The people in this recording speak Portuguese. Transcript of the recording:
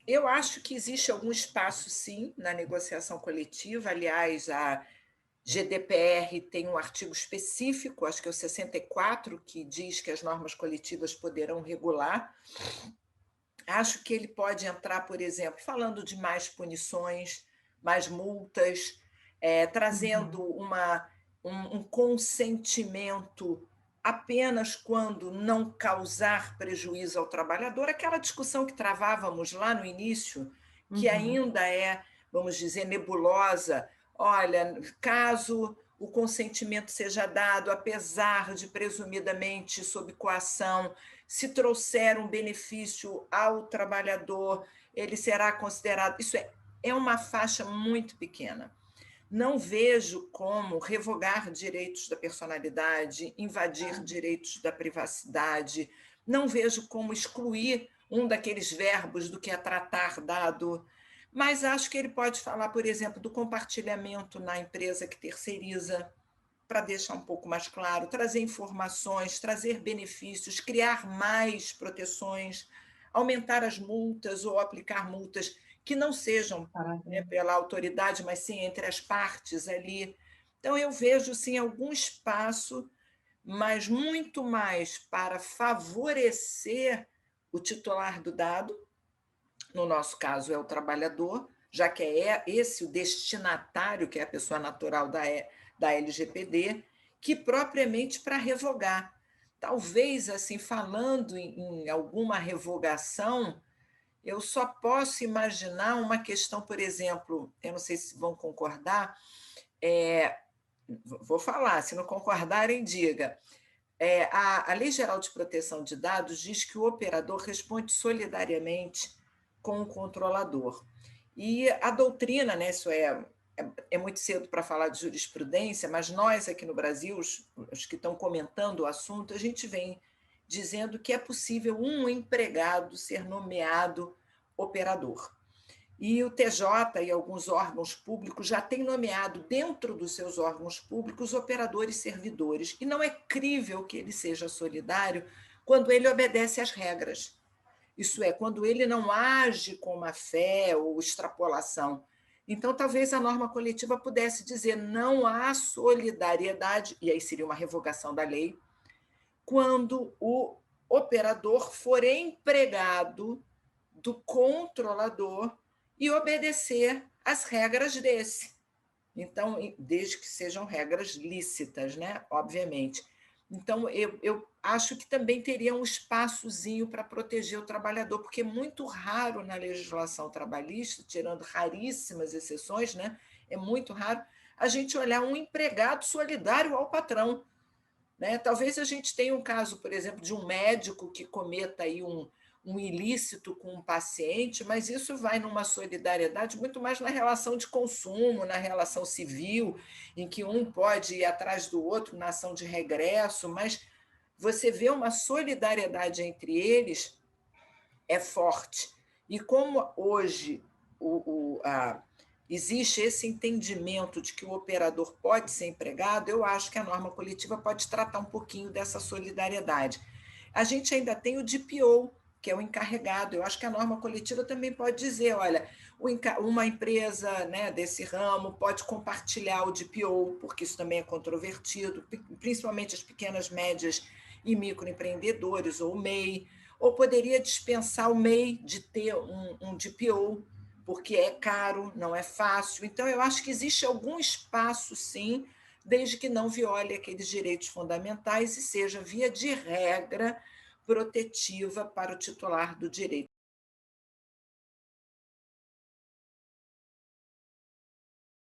Eu acho que existe algum espaço, sim, na negociação coletiva. Aliás, a GDPR tem um artigo específico, acho que é o 64, que diz que as normas coletivas poderão regular. Acho que ele pode entrar, por exemplo, falando de mais punições, mais multas, trazendo Uhum. um consentimento apenas quando não causar prejuízo ao trabalhador, aquela discussão que travávamos lá no início, que Uhum. ainda é, vamos dizer, nebulosa. Olha, caso o consentimento seja dado, apesar de presumidamente sob coação, se trouxer um benefício ao trabalhador, ele será considerado. Isso é uma faixa muito pequena. Não vejo como revogar direitos da personalidade, invadir direitos da privacidade, não vejo como excluir um daqueles verbos do que é tratar dado, mas acho que ele pode falar, por exemplo, do compartilhamento na empresa que terceiriza, para deixar um pouco mais claro, trazer informações, trazer benefícios, criar mais proteções, aumentar as multas ou aplicar multas que não sejam, né, Maravilha. pela autoridade, mas sim entre as partes ali. Então, eu vejo sim algum espaço, mas muito mais para favorecer o titular do dado, no nosso caso é o trabalhador, já que é esse o destinatário, que é a pessoa natural da LGPD, que propriamente para revogar. Talvez, assim, falando em alguma revogação, eu só posso imaginar uma questão, por exemplo, eu não sei se vão concordar, é, vou falar, se não concordarem, diga. A Lei Geral de Proteção de Dados diz que o operador responde solidariamente com o controlador. E a doutrina, né, é muito cedo para falar de jurisprudência, mas nós aqui no Brasil, os que estão comentando o assunto, a gente vem dizendo que é possível um empregado ser nomeado operador. E o TJ e alguns órgãos públicos já têm nomeado dentro dos seus órgãos públicos operadores servidores. E não é crível que ele seja solidário quando ele obedece às regras. Isso é, quando ele não age com má fé ou extrapolação. Então, talvez a norma coletiva pudesse dizer não há solidariedade, e aí seria uma revogação da lei, quando o operador for empregado do controlador e obedecer às regras desse. Então, desde que sejam regras lícitas, né? Obviamente. Então, eu acho que também teria um espaçozinho para proteger o trabalhador, porque é muito raro na legislação trabalhista, tirando raríssimas exceções, né? É muito raro a gente olhar um empregado solidário ao patrão, né? Talvez a gente tenha um caso, por exemplo, de um médico que cometa aí um ilícito com um paciente, mas isso vai numa solidariedade muito mais na relação de consumo, na relação civil, em que um pode ir atrás do outro na ação de regresso, mas você vê uma solidariedade entre eles é forte. E como hoje existe esse entendimento de que o operador pode ser empregado, eu acho que a norma coletiva pode tratar um pouquinho dessa solidariedade. A gente ainda tem o DPO, que é o encarregado. Eu acho que a norma coletiva também pode dizer, olha, uma empresa, né, desse ramo pode compartilhar o DPO, porque isso também é controvertido, principalmente as pequenas, médias e microempreendedores, ou o MEI, ou poderia dispensar o MEI de ter um DPO, porque é caro, não é fácil. Então, eu acho que existe algum espaço, sim, desde que não viole aqueles direitos fundamentais e seja, via de regra, protetiva para o titular do direito.